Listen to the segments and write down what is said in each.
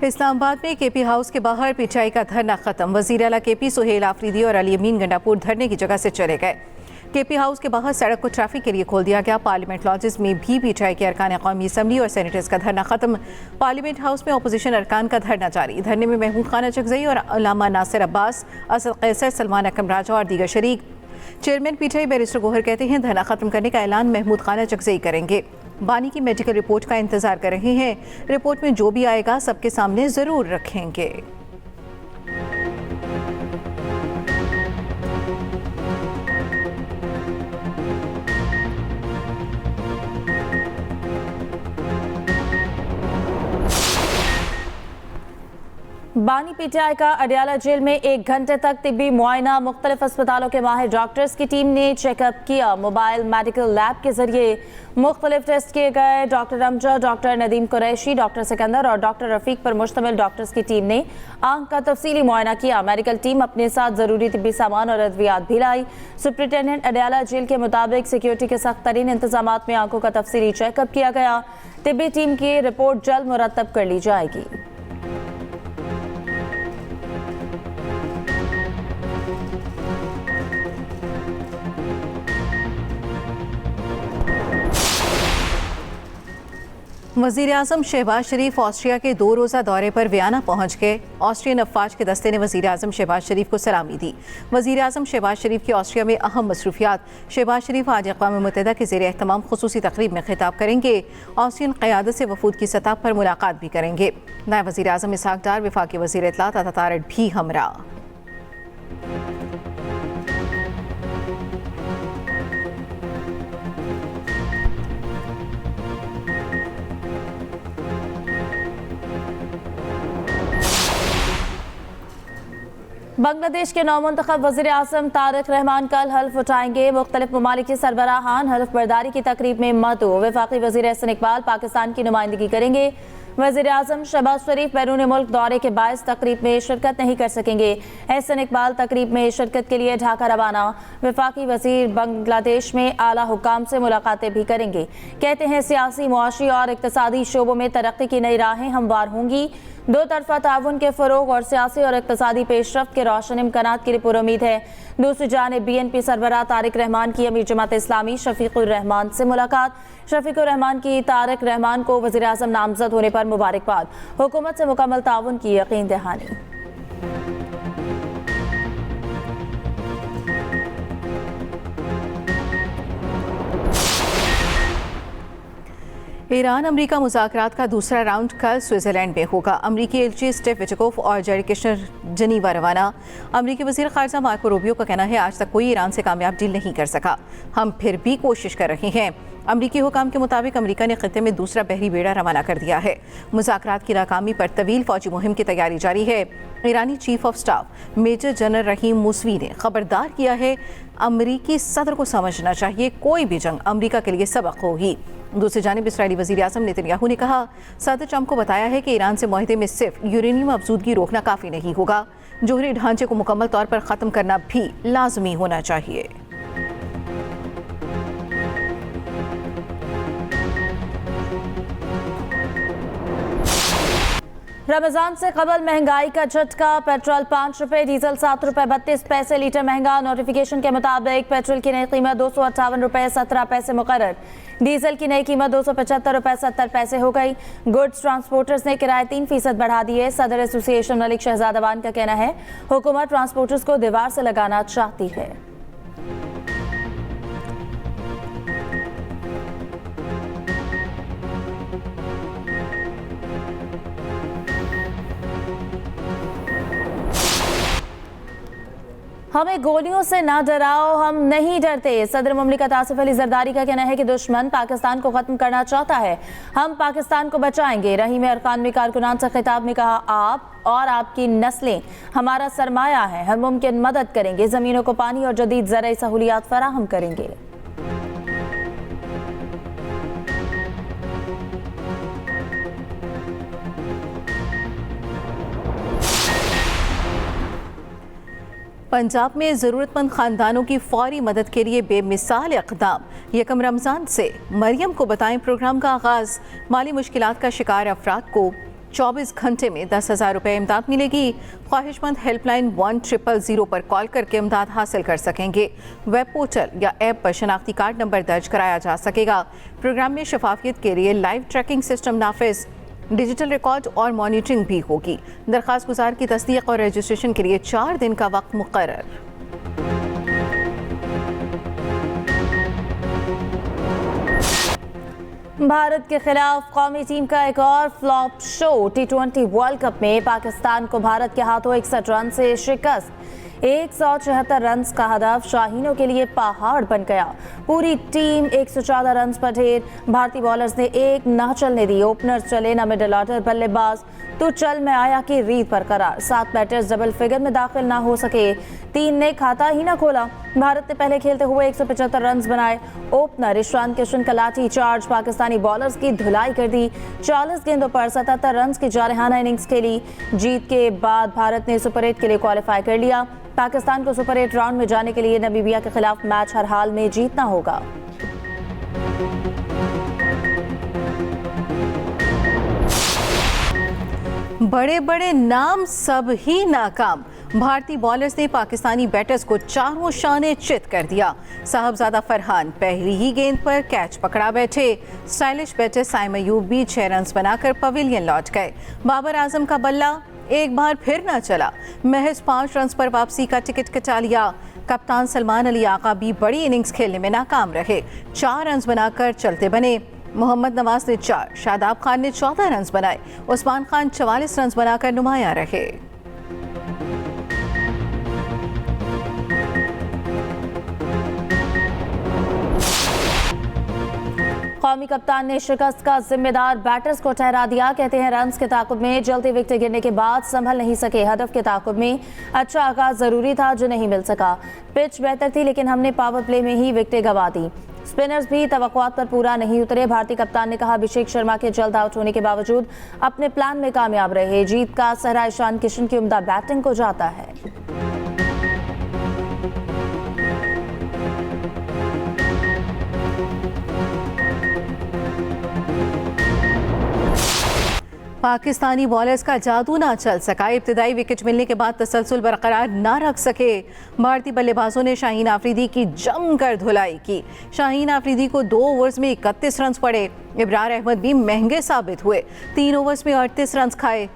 इस्लामाबाद में KP house के बाहर पीटीआई का धरना खत्म। वजीर आला केपी सुहेल आफरीदी और अली अमीन गंडापुर धरने की जगह से चले गए। केपी हाउस के बाहर सड़क को ट्रैफिक के लिए खोल दिया गया। पार्लियामेंट लॉजेस में भी पीटीआई के अरकान कौमी असम्बली और सेनेटर्स का धरना खत्म। पार्लियामेंट हाउस में अपोजिशन अरकान का धरना जारी। धरने में महमूद खान अचकजई और अल्लामा नासिर अब्बास, असद कैसर, सलमान अकरम राजा और दीगर शरीक। चेयरमैन पीटीआई बैरिस्टर गोहर कहते हैं धरना खत्म करने का ऐलान महमूद खान अचकजई करेंगे। बानी की मेडिकल रिपोर्ट का इंतजार कर रहे हैं। रिपोर्ट में जो भी आएगा सबके सामने जरूर रखेंगे। बानी पीटीआई का अडियाला जेल में 1 घंटे तक तिब्बी मुआयना। मुख्तलिफ अस्पतालों के माहिर डॉक्टर्स की टीम ने चेकअप किया। मोबाइल मेडिकल लैब के जरिए मुख्तलिफ टेस्ट किए गए। Doctor Amjad, doctor Nadeem Qureshi, doctor Sikandar और डॉक्टर रफीक पर मुश्तमिल डॉक्टर्स की टीम ने आंख का तफसीली मुआयना किया। मेडिकल टीम अपने साथ जरूरी तिब्बी सामान और अद्वियात भी लाई। सुप्रिंटेंडेंट अडियाला जेल के मुताबिक सिक्योरिटी के सख्त तरीन इंतजाम में आंखों का तफसीली चेकअप किया गया। तिब्बी टीम की रिपोर्ट जल्द मुरतब कर ली जाएगी। वज़ीर आज़म शहबाज शरीफ ऑस्ट्रिया के 2 रोज़ा दौरे पर वियना पहुँच गए। ऑस्ट्रियन अफवाज के दस्ते ने वज़ीर आज़म शहबाज शरीफ को सलामी दी। वज़ीर आज़म शहबाज शरीफ की ऑस्ट्रिया में अहम मसरूफियात। शहबाज शरीफ आज अक़वाम मुत्तहिदा के ज़ेर एहतमाम खुसूसी तक़रीब में खिताब करेंगे। ऑस्ट्रियन क़यादत से वफूद की सतह पर मुलाकात भी करेंगे। नायब वज़ीर आज़म इसहाक़ डार, वफ़ाक़ी वज़ीर इत्तलात अता तारड़ भी हमरा। बांग्लादेश के नौमुंतखब वज़ीर आज़म तारिक रहमान कल हल्फ उठाएंगे। मुख्तलिफ ममालिक के सरबराहान हल्फ बर्दारी की तकरीब में मदऊ। वफाकी वज़ीर एहसन इकबाल पाकिस्तान की नुमाइंदगी करेंगे। वज़ीर आज़म शहबाज शरीफ बैरून मुल्क दौरे के बायस तकरीब में शिरकत नहीं कर सकेंगे। एहसन इकबाल तकरीब में शिरकत के लिए ढाका रवाना। वफाकी वज़ीर बांग्लादेश में आला हुक्काम से मुलाकातें भी करेंगे। कहते हैं सियासी, मुआशी और इक़्तिसादी शोबों में तरक्की की नई राहें हमवार होंगी। 2 तरफ़ा ताउन के फ़रोग़ और सियासी और इक़्तिसादी पेशरफ्त के रोशन इम्कानात के लिए पुरुमीद है। दूसरी जानिब BNP सरबराह तारिक रहमान की अमीर जमात इस्लामी शफीकुर रहमान से मुलाकात। शफीकुर रहमान की तारिक रहमान को वज़ीर आज़म नामज़द होने पर मुबारकबाद। हुकूमत से मुकम्मल ताउन की यकीन दहानी। ईरान अमरीका मुज़ाकरात का दूसरा राउंड कल स्विट्ज़रलैंड में होगा। अमरीकी एलची स्टीव विटकोफ और जेरेड कुशनर जनीवा रवाना। अमरीकी वज़ीर ख़ारिजा मार्को रूबियो का कहना है आज तक कोई ईरान से कामयाब डील नहीं कर सका, हम फिर भी कोशिश कर रहे हैं। अमरीकी हुकाम के मुताबिक अमरीका ने खित्ते में दूसरा बहरी बेड़ा रवाना कर दिया है। मुज़ाकरात की नाकामी पर तवील फौजी मुहिम की तैयारी जारी है। ईरानी chief of staff major general Rahim Mousavi ने खबरदार किया है अमरीकी सदर को समझना चाहिए कोई भी जंग अमरीका के लिए सबक होगी। दूसरी जानिब इसराइली वज़ीर आज़म नेतन्याहू ने कहा सदर ट्रंप को बताया है कि ईरान से मुआहदे में सिर्फ यूरेनियम अफजूदगी रोकना काफ़ी नहीं होगा, जोहरी ढांचे को मुकम्मल तौर पर ख़त्म करना भी लाजमी होना चाहिए। रमजान से कबल महंगाई का झटका। पेट्रोल 5 रुपए, डीजल 7 रुपए 32 पैसे लीटर महंगा। नोटिफिकेशन के मुताबिक पेट्रोल की नई कीमत 258 रुपए 17 पैसे मुकर्रर। डीजल की नई कीमत 275 रुपए 70 पैसे हो गई। गुड्स ट्रांसपोर्टर्स ने किराए 3% बढ़ा दिए। सदर एसोसिएशन मलिक शहजाद अवान का कहना है हुकूमत ट्रांसपोर्टर्स को दीवार से लगाना चाहती है। हमें गोलियों से ना डराओ, हम नहीं डरते। सदर मुमलिकत आसिफ अली जरदारी का कहना है कि दुश्मन पाकिस्तान को खत्म करना चाहता है, हम पाकिस्तान को बचाएंगे। रहीम अरकान में कारकुनान से खिताब में कहा आप और आपकी नस्लें हमारा सरमाया है, हर मुमकिन मदद करेंगे, ज़मीनों को पानी और जदीद ज़राई सहूलियात फराहम करेंगे। पंजाब में ज़रूरतमंद ख़ानदानों की फ़ौरी मदद के लिए बेमिसाल इक़दाम। यकम रमज़ान से मरियम को बताएं प्रोग्राम का आगाज़। माली मुश्किलात का शिकार अफराद को 24 घंटे में 10,000 रुपये इमदाद मिलेगी। ख्वाहिशमंद हेल्पलाइन 1000 पर कॉल करके इमदाद हासिल कर सकेंगे। वेब पोर्टल या ऐप पर शनाख्ती कार्ड नंबर दर्ज कराया जा सकेगा। प्रोग्राम में शफाफियत के लिए लाइव ट्रैकिंग सिस्टम नाफिज, डिजिटल रिकॉर्ड और मॉनिटरिंग भी होगी। दरख्वास्त गुजार की तस्दीक और रजिस्ट्रेशन के लिए 4 दिन का वक्त मुकर्रर। भारत के खिलाफ कौमी टीम का एक और flop show. T20 world cup में पाकिस्तान को भारत के हाथों 61 रन से शिकस्त। 174 रन का हदफ शाहीनों के लिए पहाड़ बन गया। पूरी टीम 114 रन पर ढेर। भारतीय बॉलर्स ने एक न चलने दी। ओपनर्स चले न मिडिल ऑर्डर बल्लेबाज। तो चल में आया कि रीत बरकरार। 7 बैटर्स डबल फिगर में दाखिल ना हो सके। 3 ने खाता ही ना खोला। भारत ने पहले खेलते हुए 175 रन बनाए। ओपनर ईशान किशन का लाठी चार्ज पाकिस्तानी बॉलर्स की धुलाई कर दी। 40 गेंदों पर 77 रन की जारहाना इनिंग्स खेली। जीत के बाद भारत ने सुपर 8 के लिए क्वालिफाई कर लिया। पाकिस्तान को सुपर 8 राउंड में जाने के लिए नामीबिया के खिलाफ मैच हर हाल में जीतना होगा। बड़े बड़े नाम सब ही नाकाम। भारतीय बॉलर्स ने पाकिस्तानी बैटर्स को चारों शाने चित कर दिया। साहबजादा फरहान पहली ही गेंद पर कैच पकड़ा बैठे। स्टाइलिश बैटर साइम अयूब भी 6 रन बनाकर पवेलियन लौट गए। बाबर आजम का बल्ला एक बार फिर न चला। महज 5 रन पर वापसी का टिकट कटा लिया। कप्तान सलमान अली आका भी बड़ी इनिंग्स खेलने में नाकाम रहे। 4 रन बनाकर चलते बने। मोहम्मद नवाज ने 4, शादाब खान ने 14 रन बनाए। उस्मान खान 44 रन बनाकर नुमाया रहे। कौमी कप्तान ने शिकस्त का जिम्मेदार बैटर्स को ठहरा दिया। कहते हैं रन्स के ताकुब में जल्दी विकेट गिरने के बाद संभल नहीं सके। हदफ के ताकुब में अच्छा आगाज जरूरी था जो नहीं मिल सका। पिच बेहतर थी लेकिन हमने पावर प्ले में ही विकेटें गंवा दी। स्पिनर्स भी तवक्कुआत पर पूरा नहीं उतरे। भारतीय कप्तान ने कहा अभिषेक शर्मा के जल्द आउट होने के बावजूद अपने प्लान में कामयाब रहे। जीत का सहरा ईशान किशन की उम्दा बैटिंग को जाता है। पाकिस्तानी बॉलर्स का जादू ना चल सका। इब्तिदाई विकेट मिलने के बाद तसलसल बरकरार ना रख सके। भारतीय बल्लेबाजों ने शाहीन आफरीदी की जमकर धुलाई की। शाहीन आफरीदी को 2 ओवर्स में 31 रन पड़े। इब्रार अहमद भी महंगे साबित हुए। 3 ओवर्स में 38 रन खाए।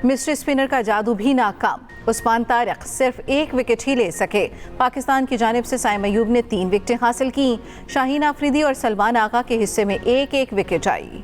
मिस्ट्री स्पिनर का जादू भी नाकाम। उस्मान तारिक सिर्फ 1 विकेट ही ले सके। पाकिस्तान की जानिब से साइम अयूब ने 3 विकेटें हासिल की। शाहीन आफरीदी और सलमान आगा के हिस्से में 1-1 विकेट आई।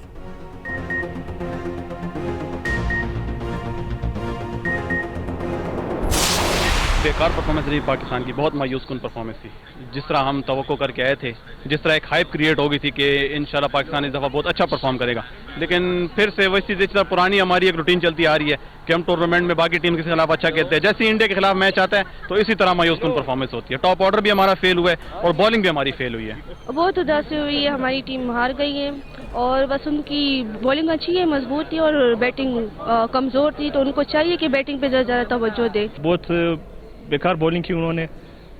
बेकार परफॉर्मेंस रही पाकिस्तान की, बहुत मायूस कुन परफॉर्मेंस थी। जिस तरह हम तवक्को करके आए थे, जिस तरह एक हाइप क्रिएट हो गई थी कि इंशाल्लाह पाकिस्तान इस दफ़ा बहुत अच्छा परफॉर्म करेगा, लेकिन फिर से वैसी जिस तरह पुरानी हमारी एक रूटीन चलती आ रही है कि हम टूर्नामेंट में बाकी टीम के खिलाफ अच्छा खेलते हैं। जैसे इंडिया के खिलाफ मैच आता है तो इसी तरह मायूस कुन परफॉर्मेंस होती है। टॉप ऑर्डर भी हमारा फेल हुआ है और बॉलिंग भी हमारी फेल हुई है। बहुत उदासी हुई है, हमारी टीम हार गई है और बस उनकी बॉलिंग अच्छी है, मजबूत थी और बैटिंग कमज़ोर थी, तो उनको चाहिए कि बैटिंग पे ज़्यादा तवज्जो दे। बहुत बेकार बॉलिंग की उन्होंने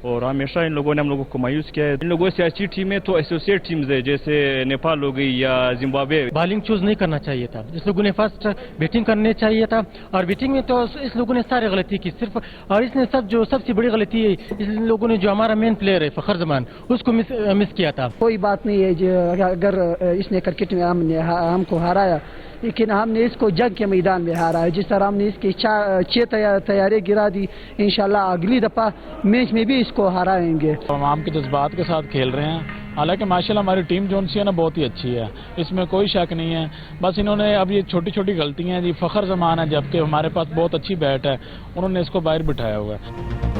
और हमेशा इन लोगों ने हम लोगों को मायूस किया है। इन लोगों से अच्छी टीमें तो एसोसिएट टीम्स है, जैसे नेपाल हो गई या जिम्बाब्वे। बॉलिंग चूज नहीं करना चाहिए था। इस लोगों ने फर्स्ट बैटिंग करने चाहिए था और बैटिंग में तो इस लोगों ने सारी गलती की सिर्फ। और इसने सबसे बड़ी गलती है इन लोगों ने जो हमारा मेन प्लेयर है फखर जमान, उसको मिस किया था। कोई बात नहीं है जो अगर इसने क्रिकेट में हमको हराया, लेकिन हमने इसको जंग के मैदान में हारा है। जिस तरह हमने इसकी 6 तैयारी गिरा दी, इंशाल्लाह अगली दफा मैच में भी इसको हराएंगे। हम आम के जज्बात के साथ खेल रहे हैं। हालांकि माशाल्लाह हमारी टीम जो सी है ना बहुत ही अच्छी है, इसमें कोई शक नहीं है। बस इन्होंने अब ये छोटी छोटी गलतियां जी, फखर जमान है जबकि हमारे पास बहुत अच्छी बैट है, उन्होंने इसको बाहर बिठाया हुआ है।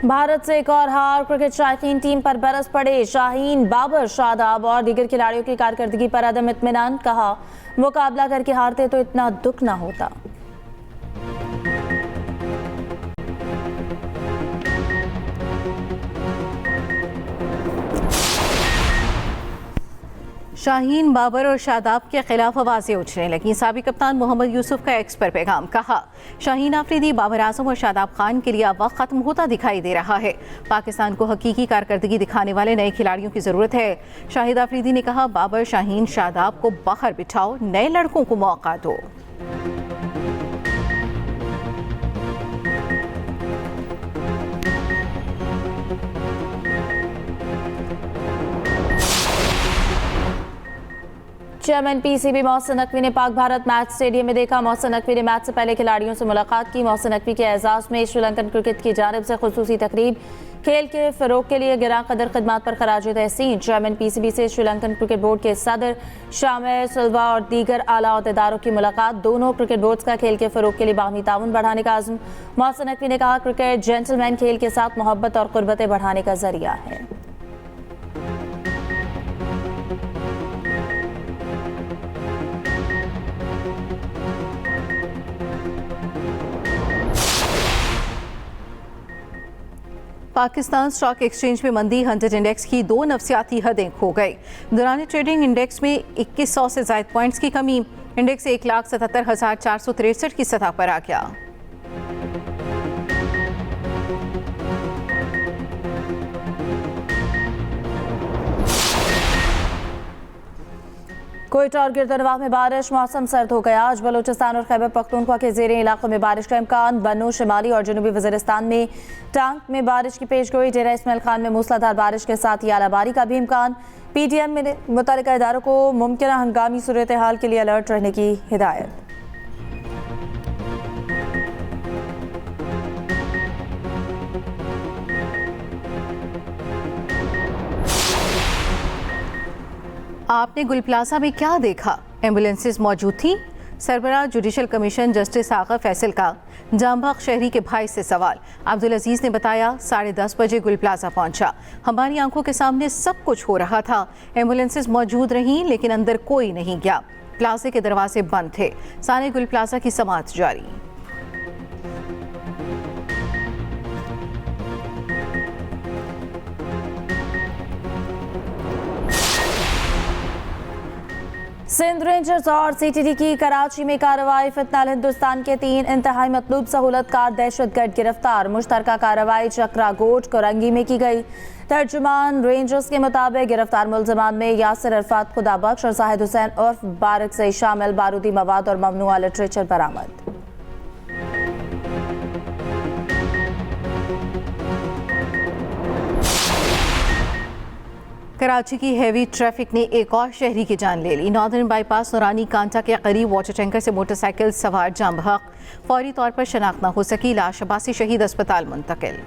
भारत से एक और हार। क्रिकेट शायकीन टीम पर बरस पड़े। शाहीन, बाबर, शादाब और दीगर खिलाड़ियों की कारकर्दगी पर अदम इत्मीनान। कहा मुकाबला करके हारते तो इतना दुख ना होता। शाहीन, बाबर और शादाब के खिलाफ आवाजें उछलने लगी। साबिक कप्तान मोहम्मद यूसुफ का एक्स पर पैगाम, कहा शाहीन आफरीदी, बाबर आजम और शादाब खान के लिए अब वक्त खत्म होता दिखाई दे रहा है। पाकिस्तान को हकीकी कारकर्दगी दिखाने वाले नए खिलाड़ियों की जरूरत है। शाहिद आफरीदी ने कहा, बाबर, शाहीन, शादाब को बाहर बिठाओ, नए लड़कों को मौका दो। चेयरमैन पीसीबी मोहसिन नकवी ने पाक भारत मैच स्टेडियम में देखा। मोहसिन नकवी ने मैच से पहले खिलाड़ियों से मुलाकात की। मोहसिन नकवी के एजाज में श्रीलंकन क्रिकेट की जानिब से खुसूसी तकरीब, खेल के फरोग के लिए गिरां कदर खिदमात पर खराज तहसीन। चेयरमैन पीसीबी से श्रीलंकन क्रिकेट बोर्ड के सदर शामिल सिल्वा और दीगर आला अहदेदारों की मुलाकात। दोनों क्रिकेट बोर्ड्स का खेल के फरोग के लिए बाहमी ताउन बढ़ाने का आज़म। मोहसिन नकवी ने कहा, क्रिकेट जेंटलमैन खेल के साथ मोहब्बत और कुर्बतें बढ़ाने का जरिया है। पाकिस्तान स्टॉक एक्सचेंज में मंदी, 100 इंडेक्स की 2 नफसियाती हदें खो गई। दौरान ट्रेडिंग इंडेक्स में 2100 से ज़ायद पॉइंट्स की कमी, इंडेक्स 1,77,463 की सतह पर आ गया। कोयटा और गिरदनवाह में बारिश, मौसम सर्द हो गया। आज बलूचिस्तान और खैबर पख्तूनख्वा के ज़ेरे इलाकों में बारिश का इम्कान। बन्नू, शिमाली और जनूबी वज़ीरिस्तान में टांग में बारिश की पेशगोई। डेरा इस्माइल खान में मूसलाधार बारिश के साथ ही आलाबारी का भी इम्कान। PTM में मुतल्लिका इदारों को मुमकिन हंगामी सूरत हाल के लिए अलर्ट रहने की हिदायत। आपने गुल प्लाजा में क्या देखा? एम्बुलेंसेस मौजूद थी? सरबराह जुडिशल कमीशन जस्टिस आगा फैसल का जामबाग शहरी के भाई से सवाल। अब्दुल अजीज ने बताया, 10:30 बजे गुल प्लाजा पहुंचा। हमारी आंखों के सामने सब कुछ हो रहा था। एम्बुलेंसेस मौजूद रहीं लेकिन अंदर कोई नहीं गया। प्लाजे के दरवाजे बंद थे। सारे गुल प्लाजा की समाअत जारी। सिंध रेंजर्स और CTD की कराची में कार्रवाई। फितनाल हिंदुस्तान के 3 इंतहाई मतलूब सहूलतकार दहशतगर्द गिरफ्तार। मुश्तरका कार्रवाई चक्रा गोट कोरंगी में की गई। तर्जुमान रेंजर्स के मुताबिक गिरफ्तार मुलजमान में यासिर अरफात खुदाबख्श और जाहिद हुसैन उर्फ बारिक से शामिल बारूदी मवाद और ममनुआ लिटरेचर बरामद। कराची की हेवी ट्रैफिक ने एक और शहरी की जान ले ली। नॉर्दर्न बाईपास नूरानी कांटा के करीब वाटर टैंकर से मोटरसाइकिल सवार जाम बहक, फौरी तौर पर शनाख्त न हो सकी। लाश अब्बासी शहीद अस्पताल मुंतकिल।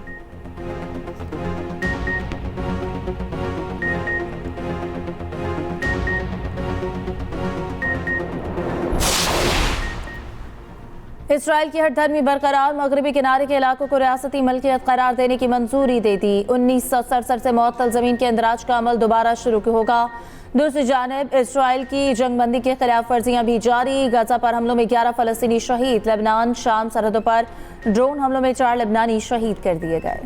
इसराइल की हठधर्मी बरकरार, मगरबी किनारे के इलाकों को रियासती मलकियत करार देने की मंजूरी दे दी। 1967 से मुअत्तल जमीन के इंदराज का अमल दोबारा शुरू होगा। दूसरी जानिब इसराइल की जंगबंदी की खिलाफ वर्जियां भी जारी। गजा पर हमलों में 11 फलस्तीनी शहीद। लेबनान शाम सरहदों पर ड्रोन हमलों में 4 लेबनानी शहीद कर दिए गए।